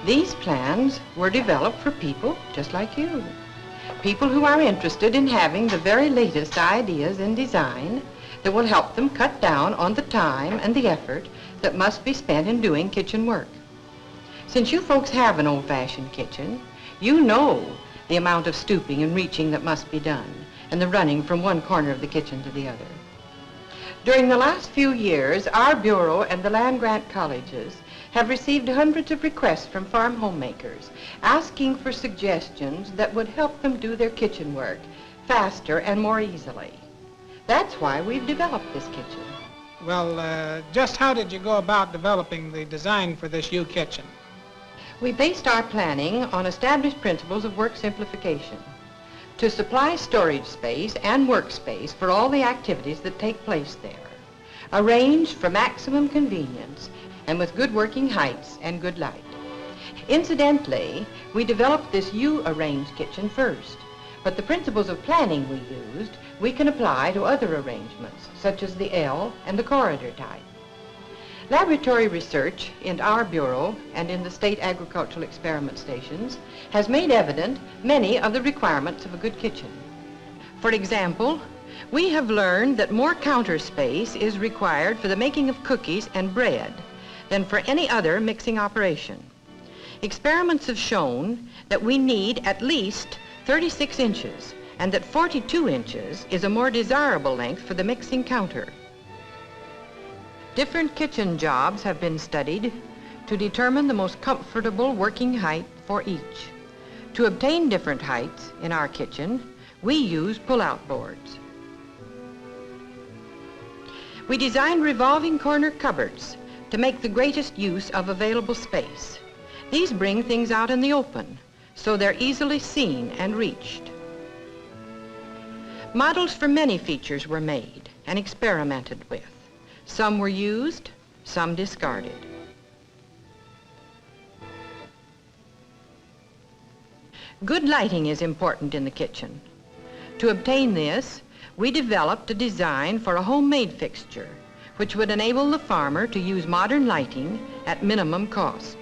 These plans were developed for people just like you. People who are interested in having the very latest ideas in design that will help them cut down on the time and the effort that must be spent in doing kitchen work. Since you folks have an old-fashioned kitchen, you know the amount of stooping and reaching that must be done and the running from one corner of the kitchen to the other. During the last few years, our Bureau and the land-grant colleges have received hundreds of requests from farm homemakers asking for suggestions that would help them do their kitchen work faster and more easily. That's why we've developed this kitchen. Well, just how did you go about developing the design for this U-kitchen? We based our planning on established principles of work simplification to supply storage space and workspace for all the activities that take place there, arranged for maximum convenience and with good working heights and good light. Incidentally, we developed this U-arranged kitchen first, but the principles of planning we used, we can apply to other arrangements, such as the L and the corridor type. Laboratory research in our Bureau and in the state agricultural experiment stations has made evident many of the requirements of a good kitchen. For example, we have learned that more counter space is required for the making of cookies and bread than for any other mixing operation. Experiments have shown that we need at least 36 inches and that 42 inches is a more desirable length for the mixing counter. Different kitchen jobs have been studied to determine the most comfortable working height for each. To obtain different heights in our kitchen, we use pull-out boards. We designed revolving corner cupboards to make the greatest use of available space. These bring things out in the open, so they're easily seen and reached. Models for many features were made and experimented with. Some were used, some discarded. Good lighting is important in the kitchen. To obtain this, we developed a design for a homemade fixture which would enable the farmer to use modern lighting at minimum cost.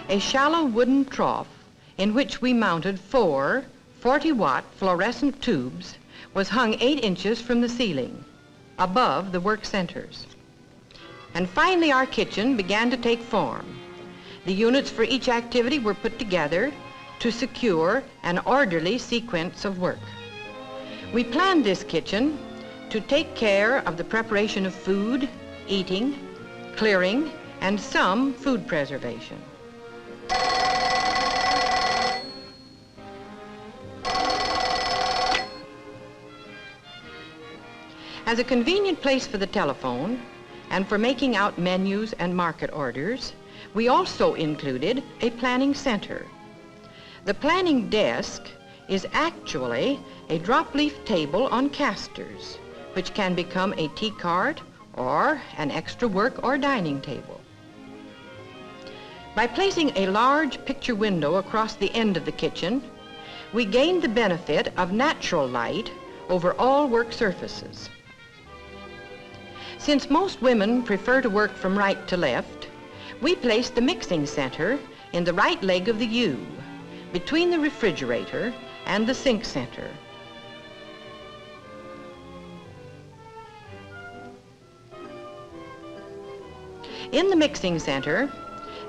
A shallow wooden trough in which we mounted 4 40-watt fluorescent tubes was hung 8 inches from the ceiling, above the work centers. And finally our kitchen began to take form. The units for each activity were put together to secure an orderly sequence of work. We planned this kitchen to take care of the preparation of food, eating, clearing, and some food preservation. As a convenient place for the telephone and for making out menus and market orders, we also included a planning center. The planning desk is actually a drop-leaf table on casters, which can become a tea cart or an extra work or dining table. By placing a large picture window across the end of the kitchen, we gained the benefit of natural light over all work surfaces. Since most women prefer to work from right to left, we placed the mixing center in the right leg of the U, between the refrigerator and the sink center. In the mixing center,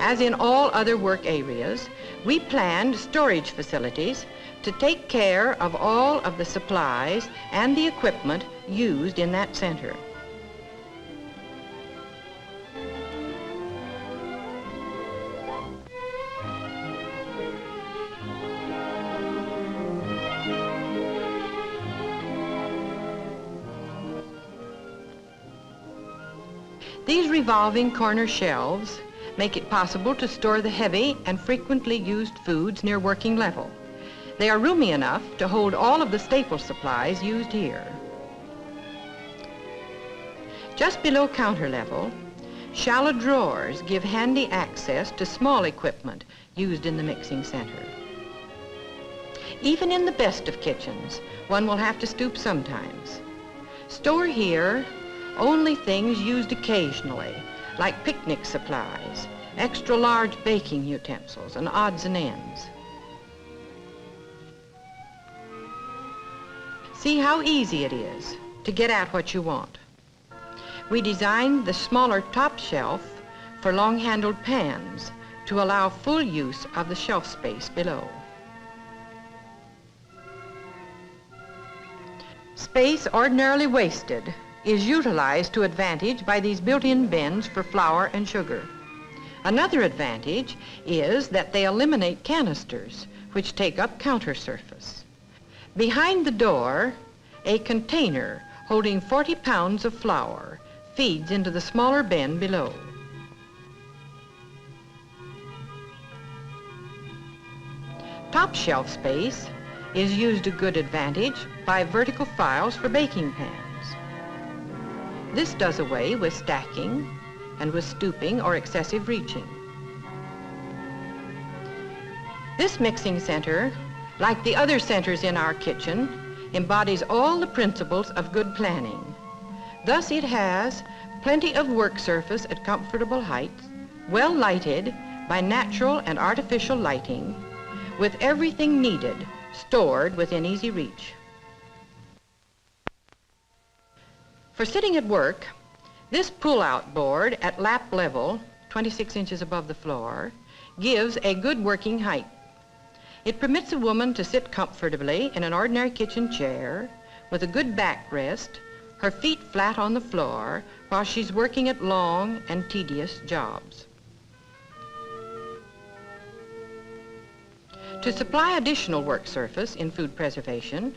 as in all other work areas, we planned storage facilities to take care of all of the supplies and the equipment used in that center. These revolving corner shelves make it possible to store the heavy and frequently used foods near working level. They are roomy enough to hold all of the staple supplies used here. Just below counter level, shallow drawers give handy access to small equipment used in the mixing center. Even in the best of kitchens, one will have to stoop sometimes. Store here only things used occasionally, like picnic supplies, extra large baking utensils, and odds and ends. See how easy it is to get at what you want. We designed the smaller top shelf for long-handled pans to allow full use of the shelf space below. Space ordinarily wasted is utilized to advantage by these built-in bins for flour and sugar. Another advantage is that they eliminate canisters, which take up counter surface. Behind the door, a container holding 40 pounds of flour feeds into the smaller bin below. Top shelf space is used to good advantage by vertical files for baking pans. This does away with stacking and with stooping or excessive reaching. This mixing center, like the other centers in our kitchen, embodies all the principles of good planning. Thus it has plenty of work surface at comfortable heights, well lighted by natural and artificial lighting, with everything needed stored within easy reach. For sitting at work, this pull-out board at lap level, 26 inches above the floor, gives a good working height. It permits a woman to sit comfortably in an ordinary kitchen chair with a good backrest, her feet flat on the floor while she's working at long and tedious jobs. To supply additional work surface in food preservation,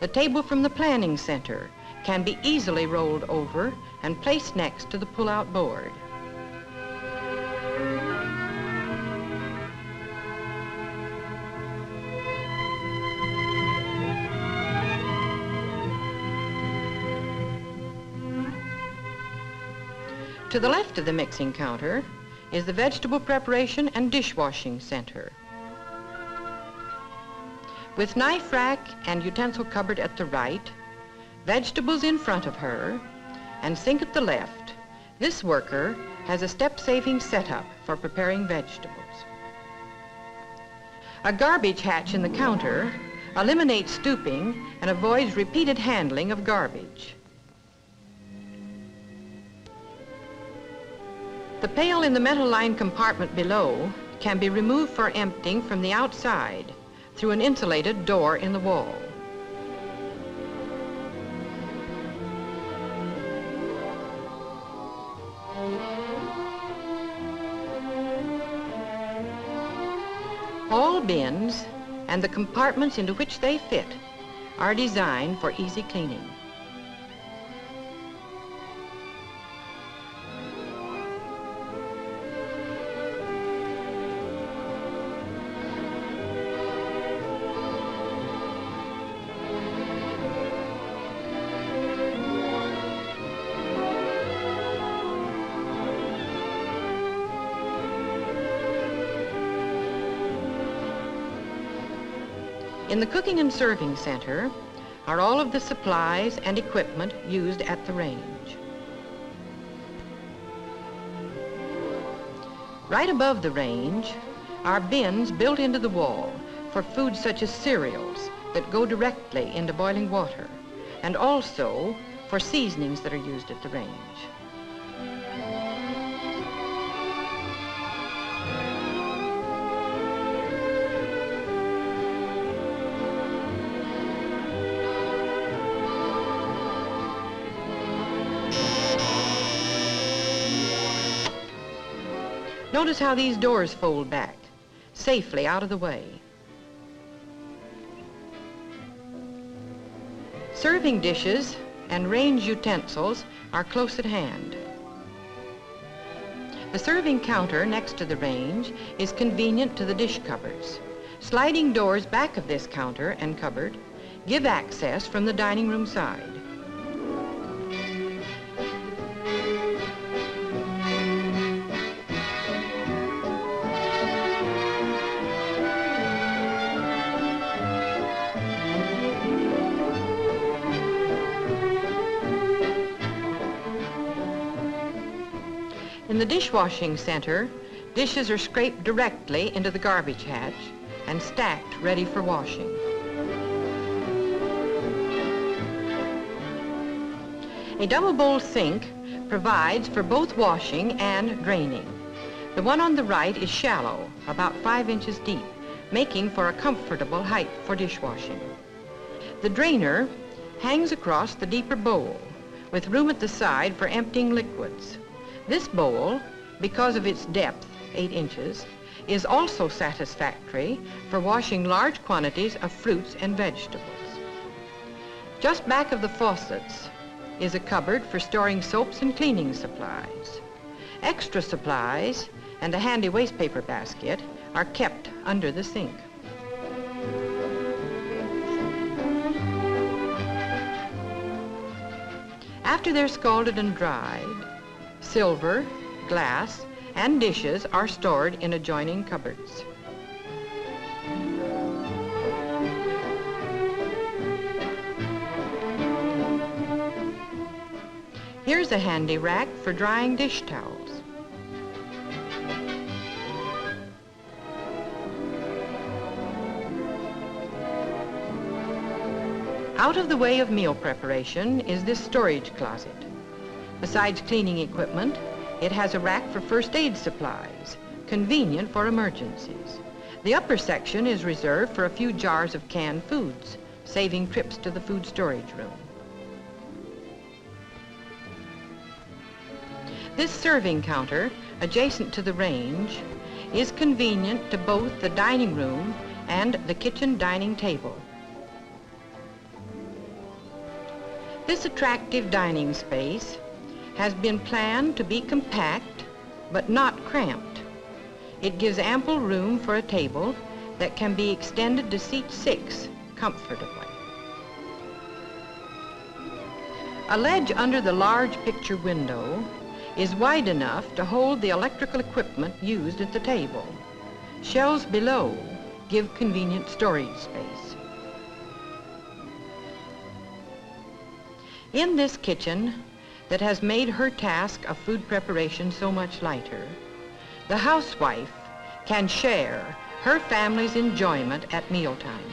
the table from the planning center can be easily rolled over and placed next to the pull-out board. To the left of the mixing counter is the vegetable preparation and dishwashing center. With knife rack and utensil cupboard at the right, vegetables in front of her, and sink at the left, this worker has a step-saving setup for preparing vegetables. A garbage hatch in the counter eliminates stooping and avoids repeated handling of garbage. The pail in the metal-lined compartment below can be removed for emptying from the outside through an insulated door in the wall. All bins and the compartments into which they fit are designed for easy cleaning. In the cooking and serving center are all of the supplies and equipment used at the range. Right above the range are bins built into the wall for foods such as cereals that go directly into boiling water, and also for seasonings that are used at the range. Notice how these doors fold back, safely out of the way. Serving dishes and range utensils are close at hand. The serving counter next to the range is convenient to the dish cupboards. Sliding doors back of this counter and cupboard give access from the dining room side. In the dishwashing center, dishes are scraped directly into the garbage hatch and stacked ready for washing. A double bowl sink provides for both washing and draining. The one on the right is shallow, about 5 inches deep, making for a comfortable height for dishwashing. The drainer hangs across the deeper bowl, with room at the side for emptying liquids. This bowl, because of its depth, 8 inches, is also satisfactory for washing large quantities of fruits and vegetables. Just back of the faucets is a cupboard for storing soaps and cleaning supplies. Extra supplies and a handy wastepaper basket are kept under the sink. After they're scalded and dried, silver, glass, and dishes are stored in adjoining cupboards. Here's a handy rack for drying dish towels. Out of the way of meal preparation is this storage closet. Besides cleaning equipment, it has a rack for first aid supplies, convenient for emergencies. The upper section is reserved for a few jars of canned foods, saving trips to the food storage room. This serving counter, adjacent to the range, is convenient to both the dining room and the kitchen dining table. This attractive dining space has been planned to be compact, but not cramped. It gives ample room for a table that can be extended to seat 6 comfortably. A ledge under the large picture window is wide enough to hold the electrical equipment used at the table. Shelves below give convenient storage space. In this kitchen that has made her task of food preparation so much lighter, the housewife can share her family's enjoyment at mealtime.